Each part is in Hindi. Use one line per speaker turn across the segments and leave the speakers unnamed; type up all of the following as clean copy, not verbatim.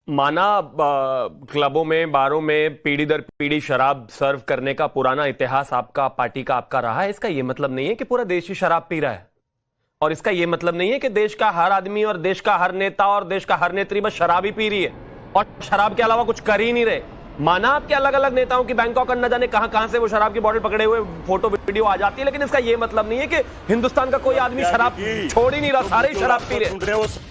माना क्लबों में, बारों में पीढ़ी दर पीढ़ी शराब सर्व करने का पुराना इतिहास आपका, पार्टी का आपका रहा है। इसका यह मतलब नहीं है कि पूरा देश ही शराब पी रहा है, और इसका यह मतलब नहीं है कि देश का हर आदमी और देश का हर नेता और देश का हर नेत्री बस शराब ही पी रही है और शराब के अलावा कुछ कर ही नहीं रहे। माना आपके अलग अलग नेताओं की बैंकॉक न जाने कहां से वो शराब की बोतल पकड़े हुए फोटो वीडियो आ जाती है, लेकिन इसका यह मतलब नहीं है कि हिंदुस्तान का कोई आदमी शराब छोड़ ही नहीं रहा, सारे ही शराब पी रहे।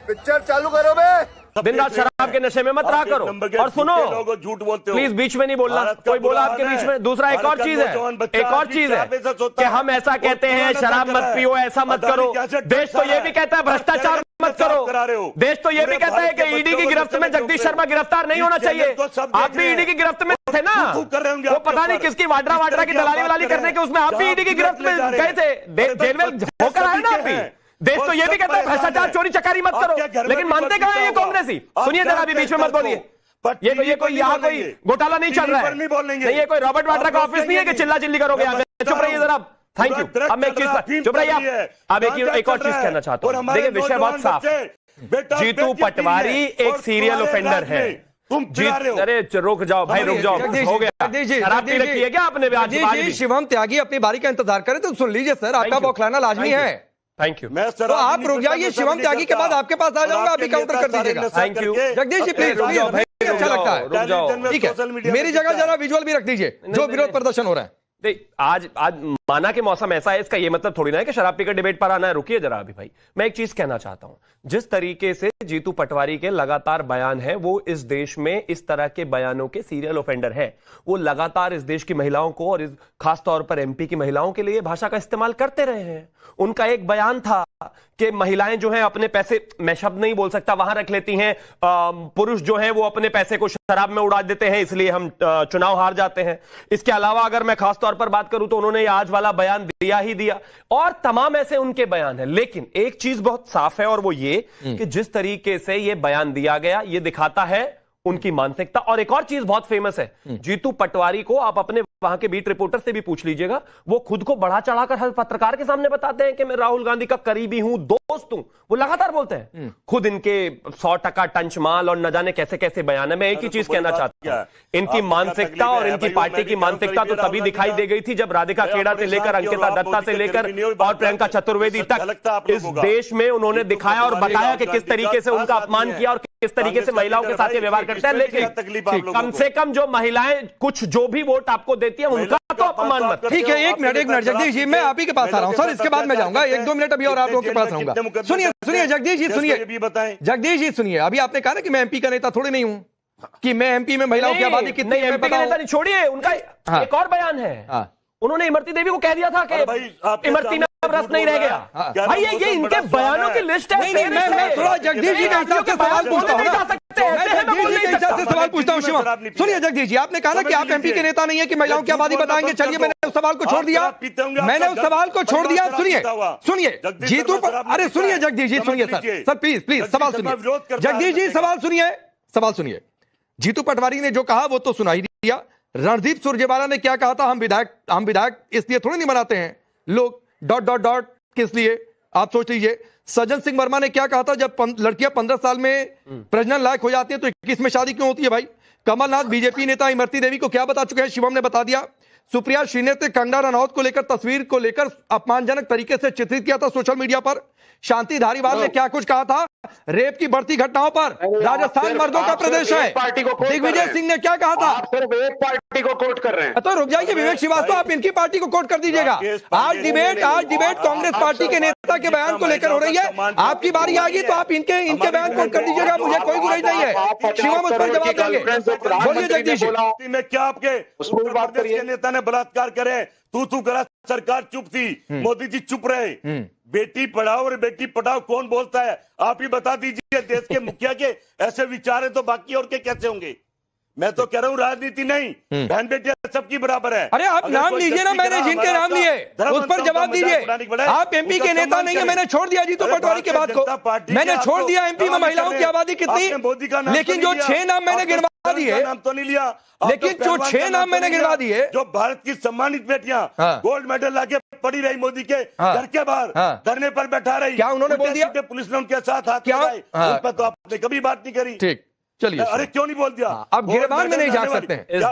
पिक्चर चालू करो बे,
दिन रात शराब के नशे में मत रहा करो। और सुनो,
झूठ बोलते हो,
प्लीज बीच में नहीं बोलना, कोई बोला आपके बीच में। दूसरा एक और चीज है, एक और चीज है कि हम ऐसा कहते हैं शराब मत पियो, ऐसा मत करो। देश तो ये भी कहता है भ्रष्टाचार मत करो। देश तो ये भी कहता है कि ईडी की गिरफ्त में जगदीश शर्मा गिरफ्तार नहीं होना चाहिए। आप भी ईडी की गिरफ्त में थे ना, वो पता नहीं किसकी वाड्रा की दलाली वलाली करने के उसमें आप भी ईडी की गिरफ्त में गए थे, जेल में होकर आए ना आप भी। देश तो ये भी कहता है भ्रष्टाचार चोरी चकारी मत करो, लेकिन मानते कहां है ये कांग्रेसी? सुनिए जरा, अभी बीच में मत बोलिए। ये कोई यहाँ कोई घोटाला नहीं चल रहा है, नहीं ये कोई रॉबर्ट वाड्रा का ऑफिस नहीं है कि चिल्ला चिल्ली करोगे। चुप रहिए जरा, थैंक यू। अब मैं एक चीज, चुप रहिए, अब एक और चीज कहना चाहता हूँ। देखिए विषय बहुत साफ है, जीतू पटवारी एक सीरियल ऑफेंडर है। अरे रुक जाओ भाई, रुक जाओ, हो गया। शराब पी रखी है क्या आपने?
शिवम त्यागी अपनी बारी का इंतजार करें तो सुन लीजिए सर, आपका बौखलाना लाजमी है।
Thank you.
तो आप रुक जाइए, शिवम त्यागी के बाद आपके पास आ जाऊंगा, अभी काउंटर कर दीजिएगा।
Thank you
Jagdish ji, please अच्छा लगता है, ठीक है। मेरी जगह जरा विजुअल भी रख दीजिए जो विरोध प्रदर्शन हो रहा है।
आज माना के मौसम ऐसा है, इसका ये मतलब थोड़ी ना है कि शराब पीकर डिबेट पर आना है। रुकिए जरा अभी भाई, मैं एक चीज कहना चाहता हूं। जिस तरीके से जीतू पटवारी के लगातार बयान है, वो इस देश में इस तरह के बयानों के सीरियल ऑफेंडर है। वो लगातार इस देश की महिलाओं को और खास तौर पर एमपी की महिलाओं के लिए भाषा का इस्तेमाल करते रहे हैं। उनका एक बयान था कि महिलाएं जो हैं अपने पैसे, मैं शब्द नहीं बोल सकता, वहां रख लेती हैं, पुरुष जो हैं वो अपने पैसे को शराब में उड़ा देते हैं, इसलिए हम चुनाव हार जाते हैं। इसके अलावा अगर मैं खास तौर पर बात करूं तो उन्होंने आज वाला बयान दिया ही दिया, और तमाम ऐसे उनके बयान हैं। लेकिन एक चीज बहुत साफ है, और वो ये कि जिस तरीके से ये बयान दिया गया, ये दिखाता है उनकी मानसिकता। और एक और चीज बहुत फेमस है, जीतू पटवारी को आप अपने वहां के बीट रिपोर्टर से भी पूछ लीजिएगा, वो खुद को बढ़ा चढ़ाकर हर पत्रकार के सामने बताते हैं कि मैं राहुल गांधी का करीबी हूं, दोस्त हूं। वो लगातार बोलते हैं। खुद इनके 100% टंच माल और न जाने कैसे कैसे बयान है। मैं एक ही चीज कहना चाहता हूं, इनकी मानसिकता और इनकी पार्टी की मानसिकता तो तभी दिखाई दे गई थी जब राधिका खेड़ा से लेकर, अंकिता दत्ता से लेकर और प्रियंका चतुर्वेदी तक इस देश में उन्होंने दिखाया और बताया कि किस तरीके से उनका अपमान किया और किस तरीके से महिलाओं के साथ ये व्यवहार करते हैं। लेकिन कम से कम जो महिलाएं कुछ जो भी वोट आपको देती है उनका तो अपमान मत।
ठीक है, एक मिनट जगदीश जी, मैं आप ही के पास आ रहा हूं सर, इसके बाद मैं जाऊंगा। 1-2 मिनट अभी और आप लोगों के पास रहूंगा। सुनिए जगदीश जी, सुनिए जगदीश जी, सुनिए। अभी आपने कहा ना कि मैं एमपी का नेता थोड़ी नहीं हूं, कि मैं एमपी में महिलाओं की आबादी कितनी है
एमपी का नेता नहीं। छोड़िए, उनका एक और बयान है। उन्होंने इमरती देवी को कह दिया था कि इमरती में रस नहीं रह गया। भाई ये इनके बयानों की लिस्ट है।
मैं थोड़ा जगदीश जी के हिसाब से सवाल पूछता हूं, सवाल पूछता हूं। शिवम, सुनिए जगदीश जी, आपने कहा ना कि आप एमपी के नेता नहीं है कि महिलाओं की आबादी बताएंगे। चलिए, मैंने उस सवाल को छोड़ दिया, मैंने उस सवाल को छोड़ दिया। सुनिए जीतू, अरे सुनिए जगदीश जी, सुनिए सर प्लीज सवाल सुनिए। जगदीश जी सवाल सुनिए। जीतू पटवारी ने जो कहा वो तो सुना ही दिया। रणदीप सुरजेवाला ने क्या कहा था, हम विधायक इसलिए थोड़ी नहीं बनाते हैं लोग ... किस लिए, आप सोच लीजिए। सज्जन सिंह वर्मा ने क्या कहा था, जब लड़कियां 15 साल में प्रजनन लायक हो जाती है तो 21 में शादी क्यों होती है भाई। कमलनाथ बीजेपी नेता इमरती देवी को क्या बता चुके हैं, शिवम ने बता दिया। सुप्रिया श्रीनेत ने कंगना रनौत को लेकर तस्वीर को लेकर अपमानजनक तरीके से चित्रित किया था सोशल मीडिया पर। शांति धारीवाल ने क्या कुछ कहा था, रेप की बढ़ती घटनाओं पर राजस्थान मर्दों का प्रदेश है। दिग्विजय सिंह ने क्या कहा था,
सिर्फ एक पार्टी को कोट कर रहे हैं।
तो रुक जाइए विवेक श्रीवास्तव, आप इनकी पार्टी को कोट कर दीजिएगा। आज डिबेट कांग्रेस पार्टी के नेता के बयान को लेकर हो रही है। आपकी बारी आएगी तो आप इनके बयान कोट कर दीजिएगा, मुझे कोई बुराई नहीं है। शिवम उस पर जवाब देंगे। बोलिए जगदीश जी।
में क्या आपके उत्तर के नेता ने बलात्कार करे, तू करा, सरकार चुप थी, मोदी जी चुप रहे। बेटी पढ़ाओ और बेटी पढ़ाओ कौन बोलता है, आप ही बता दीजिए। देश के मुखिया के ऐसे विचार है तो बाकी और के कैसे होंगे। मैं तो कह रहा हूँ राजनीति नहीं, बहन बेटियां सबकी बराबर है।
अरे आप नाम लीजिए ना, मैंने जिनके नाम लिए उस पर जवाब दीजिए। आप एमपी के नेता नहीं है, मैंने छोड़ दिया जीतू पटवारी के बात को, मैंने छोड़ दिया एमपी में महिलाओं की आबादी कितनी। लेकिन जो 6 नाम मैंने गिनवा दिए,
नाम तो नहीं लिया,
लेकिन जो 6 नाम मैंने गिनवा दिए,
जो भारत की सम्मानित बेटियां गोल्ड मेडल लाके पड़ी रही मोदी के घर के बाहर धरने पर बैठा रही,
क्या उन्होंने बोल दिया?
पुलिस ने उनके साथ हाथ
क्या?
मिलाए, उन पर तो आपने कभी बात नहीं करी।
ठीक, चलिए।
अरे क्यों नहीं बोल दिया?
अब गिरबान में नहीं जा सकते हैं।
इस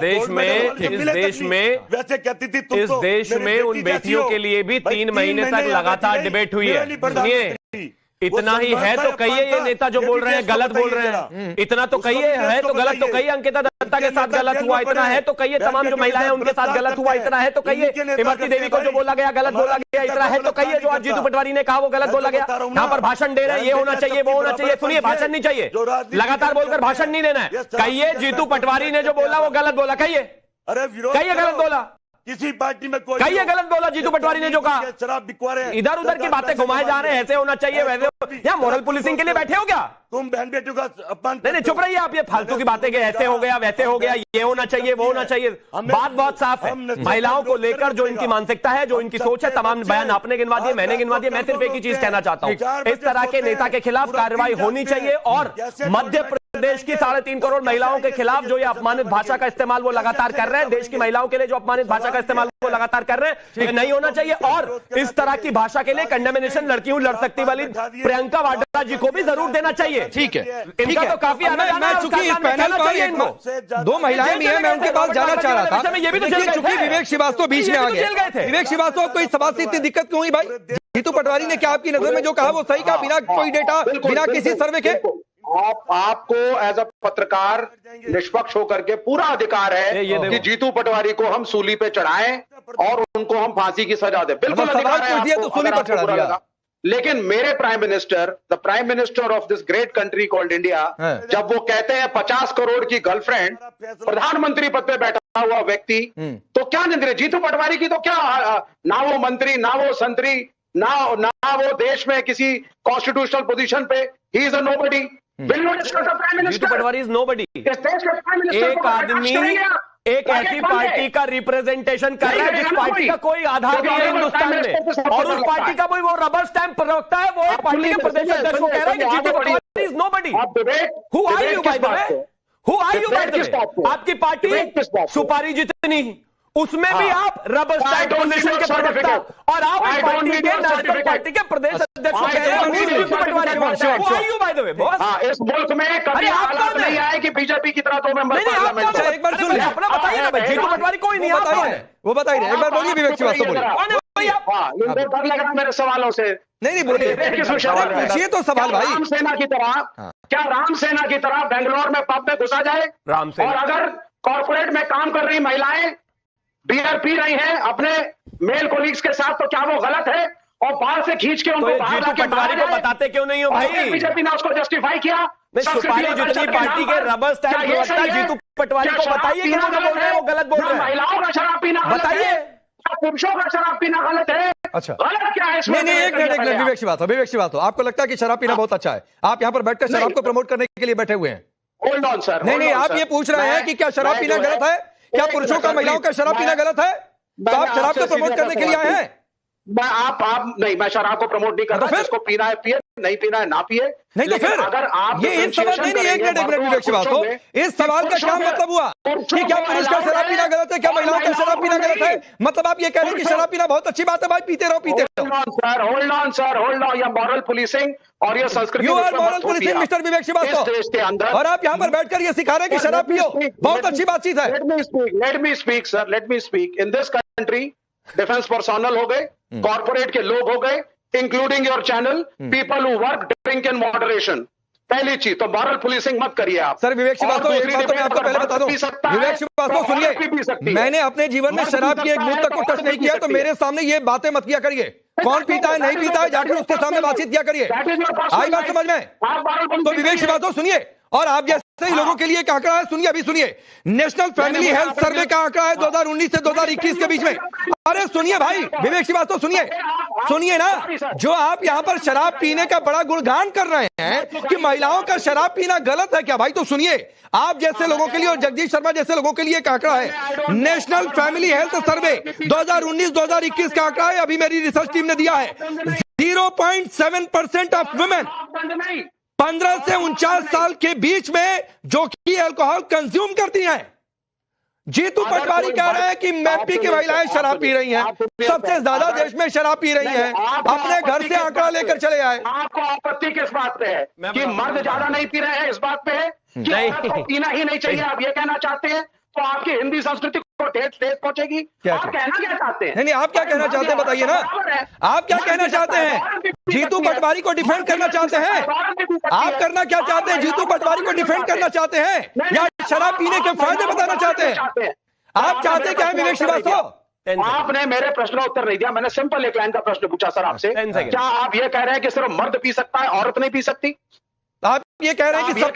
देश में
वैसे कहती थी तुम,
इस देश में उन बेटियों के लिए भी 3 महीने तक लगातार डिबेट हुई है। सुनिए, इतना ही है तो कहिए, ये नेता जो बोल रहे हैं गलत बोल रहे हैं, इतना तो कहिए, है तो गलत तो कहिए, अंकिता दत्ता के साथ गलत हुआ, इतना है तो कहिए, तमाम जो महिलाएं उनके साथ गलत हुआ, इतना है तो कहिए, इमरती देवी को जो बोला गया गलत बोला गया, इतना है तो कहिए, जो आज जीतू पटवारी ने कहा वो गलत बोला गया, यहाँ पर भाषण दे रहे हैं, ये होना चाहिए वो होना चाहिए। सुनिए, भाषण नहीं चाहिए, लगातार बोलकर भाषण नहीं देना है, कहिए जीतू पटवारी ने जो बोला वो गलत बोला, कहिए, कहिए गलत बोला,
किसी पार्टी में कोई
कहिए गलत बोला जीतू पटवारी ने जो कहा।
शराब बिकवा रहे हैं,
इधर उधर की बातें घुमाए जा रहे हैं, ऐसे होना चाहिए वैसे, या मोरल पुलिसिंग के लिए बैठे हो क्या
तुम? बहन बेटियों का अपमान।
नहीं, चुप रहिए आप, ये फालतू की बातें, ऐसे हो गया वैसे हो गया, ये होना चाहिए वो होना चाहिए। बात बहुत साफ है, महिलाओं को लेकर जो इनकी मानसिकता है, जो इनकी सोच है, तमाम बयान आपने गिनवा दिए, मैंने गिनवा दिए। मैं सिर्फ एक ही चीज कहना चाहता हूं, इस तरह के नेता के खिलाफ कार्रवाई होनी चाहिए, और मध्य प्रदेश की 3.5 करोड़ महिलाओं के खिलाफ जो ये अपमानित भाषा का इस्तेमाल वो लगातार कर रहे हैं, देश की महिलाओं के लिए जो अपमानित भाषा का इस्तेमाल वो लगातार कर रहे हैं, ये नहीं होना चाहिए। और इस तरह की भाषा के लिए कंडेमिनेशन लड़की हूं लड़ सकती वाली प्रियंका वाड्रा जी को भी जरूर देना चाहिए।
ठीक है,
इनका तो काफी
मैं चूंकि इस पैनल का 2 महिलाएं भी हैं, मैं उनके पास जाना चाह रहा था, लेकिन चूंकि विवेक श्रीवास्तव बीच में आ गए। विवेक श्रीवास्तव, कोई सवाल से इतनी दिक्कत क्यों हुई भाई? जीतू पटवारी ने क्या आपकी नजर में जो कहा वो सही कहा, बिना कोई डेटा, बिना किसी सर्वे के?
आपको एज अ पत्रकार निष्पक्ष होकर के पूरा अधिकार है कि जीतू पटवारी को हम सूली पे चढ़ाएं और उनको हम फांसी की सजा दें। बिल्कुल अधिकार है आपको,
तो सूली पर चढ़ा दिया।
लेकिन मेरे prime minister, the prime minister of this great country called India, जब वो कहते हैं 50 करोड़ की गर्लफ्रेंड प्रधानमंत्री पद पे बैठा हुआ व्यक्ति, तो क्या निंदनीय? जीतू पटवारी की तो क्या, ना वो मंत्री, ना वो संतरी, ना वो देश में किसी कॉन्स्टिट्यूशनल पोजीशन पे, he is a nobody.
Jitu Patwari is nobody. एक आदमी एक ऐसी पार्टी का रिप्रेजेंटेशन कर रहा है जिस पार्टी का कोई आधार नहीं है हिंदुस्तान में, और उस पार्टी का कोई वो रबर स्टैंप प्रवक्ता है, वो एक पार्टी के प्रदेश अध्यक्ष को कह रहा है कि Jitu Patwari is nobody. Who are you by the way? Who are you by the way? आपकी पार्टी सुपारी जितनी, उसमें भी आप रबर स्टैंप पोजीशन के प्रवक्ता, और आप एक पार्टी के नेशनल पार्टी के प्रदेश अध्यक्ष को कह रहे हैं Jitu Patwari. Who are you by the way boss?
इस मुल्क में कभी हालात नहीं आए कि बीजेपी की तरह 2 मेंबर पार्लियामेंट।
एक बार सुन लिया
अपना बताइए ना भाई, जीतू पटवारी कोई नहीं, आप कौन है वो
बताइए। एक बार बोलिए विवेक श्रीवास्तव, बोलिए।
डर लग रहा मेरे सवालों से।
नहीं बोलिए, पूछिए तो सवाल भाई।
राम सेना की तरह, क्या राम सेना की तरह बेंगलोर में पब में घुसा जाए,
राम सेना,
और अगर कॉर्पोरेट में काम कर रही महिलाएं बियर पी रही हैं अपने मेल कोलीग्स के साथ, तो क्या वो गलत है? और बाहर से खींच के उनको बाहर
जीतू पटवारी को बताते क्यों नहीं हो भाई?
बीजेपी ने उसको जस्टिफाई किया।
सुपारी जितनी पार्टी के रबर स्टैंप प्रवक्ता जीतू पटवारी को बताइए कि वो बोल रहे हैं वो गलत बोल रहे हैं।
महिलाओं का शराब पीना
बताइए,
पुरुषों का शराब पीना गलत है?
अच्छा,
गलत क्या है?
नहीं, एक मिनट विवेक श्रीवास्तव, आपको लगता है कि शराब पीना बहुत अच्छा है? आप यहाँ पर बैठकर शराब को प्रमोट करने के लिए बैठे हुए हैं?
Hold on sir.
नहीं, आप ये पूछ रहे हैं कि क्या शराब पीना गलत है? क्या पुरुषों का महिलाओं का शराब पीना गलत है? तो आप शराब को प्रमोट करने के लिए आए हैं?
आप नहीं, मैं शराब को प्रमोट नहीं करता। जिसको पीना है पिए, नहीं पीना है ना पिए।
नहीं तो फिर अगर आप ये इस सवाल नहीं, एक मिनट विवेक श्रीवास्तव, इस सवाल का क्या मतलब हुआ कि क्या पुरुष का शराब पीना गलत है, क्या महिलाओं का शराब पीना गलत है? मतलब आप ये कह रहे हैं कि शराब पीना बहुत अच्छी बात है भाई, पीते रहो पीते रहो।
होल्ड ऑन सर, ये मॉरल पुलिसिंग और ये संस्कृति,
you are moral policing mister Vivek Shrivastava,
देश के अंदर,
और आप यहाँ पर बैठकर ये सिखा रहे हैं कि शराब पियो, बहुत अच्छी बातचीत है।
Let me speak sir, let me speak. In this country defence personnel हो गए, कॉर्पोरेट के लोग हो गए, including your channel, people who work drink in moderation. पहली चीज तो मॉरल पुलिसिंग मत करिए आप।
सर विवेक श्रीवास्तव, एक बात तो मैं आपको पहले बता दूं, विवेक श्रीवास्तव सुनिए, मैंने अपने जीवन में शराब की एक बूंद तक को टच नहीं किया, तो मेरे सामने ये बातें मत किया करिए। कौन पीता है नहीं पीता है जाकर उसके सामने बातचीत किया करिए, आई बात समझ में? तो विवेक श्रीवास्तव सुनिए, और आप जैसे ही लोगों के लिए एक आंकड़ा है, सुनिए अभी सुनिए, नेशनल फैमिली हेल्थ सर्वे का आंकड़ा है 2019 से 2021 के बीच में। अरे सुनिए भाई विवेक श्रीवास्तव, सुनिए ना, जो आप यहाँ पर शराब पीने का बड़ा गुणगान कर रहे हैं कि महिलाओं का शराब पीना गलत है क्या भाई, तो सुनिए, आप जैसे लोगों के लिए और जगदीश शर्मा जैसे लोगों के लिए एक आंकड़ा है, नेशनल फैमिली हेल्थ सर्वे 2019-2021 का आंकड़ा है, अभी मेरी रिसर्च टीम ने दिया है, 0.7% ऑफ वुमेन 15 से 49 साल के बीच में जो कि अल्कोहल कंज्यूम करती हैं। जीतू पटवारी कह रहे हैं कि एमपी की महिलाएं शराब पी रही हैं, सबसे ज्यादा देश में शराब पी रही हैं। अपने घर से आंकड़ा लेकर चले आए।
आपको आपत्ति किस बात पे है कि मर्द ज्यादा नहीं पी रहे हैं? इस बात पे है कि औरत को पीना ही नहीं चाहिए, आप ये कहना चाहते हैं? तो आपकी हिंदी संस्कृति को ठेस पहुंचेगी। आप कहना क्या चाहते हैं?
नहीं, आप क्या कहना चाहते हैं बताइए ना। आप क्या कहना चाहते हैं? जीतू पटवारी को डिफेंड करना चाहते हैं? आप करना क्या चाहते हैं? जीतू पटवारी को डिफेंड करना चाहते हैं या शराब पीने के फायदे बताना चाहते हैं? आप चाहते क्या है विवेक श्रीवास्तव?
आपने मेरे प्रश्न का उत्तर नहीं दिया। मैंने सिंपल एक लाइन का प्रश्न पूछा सर आपसे, क्या आप ये कह रहे हैं कि सिर्फ मर्द पी सकता है, औरत नहीं पी सकती?
आप ये कह रहे हैं कि सब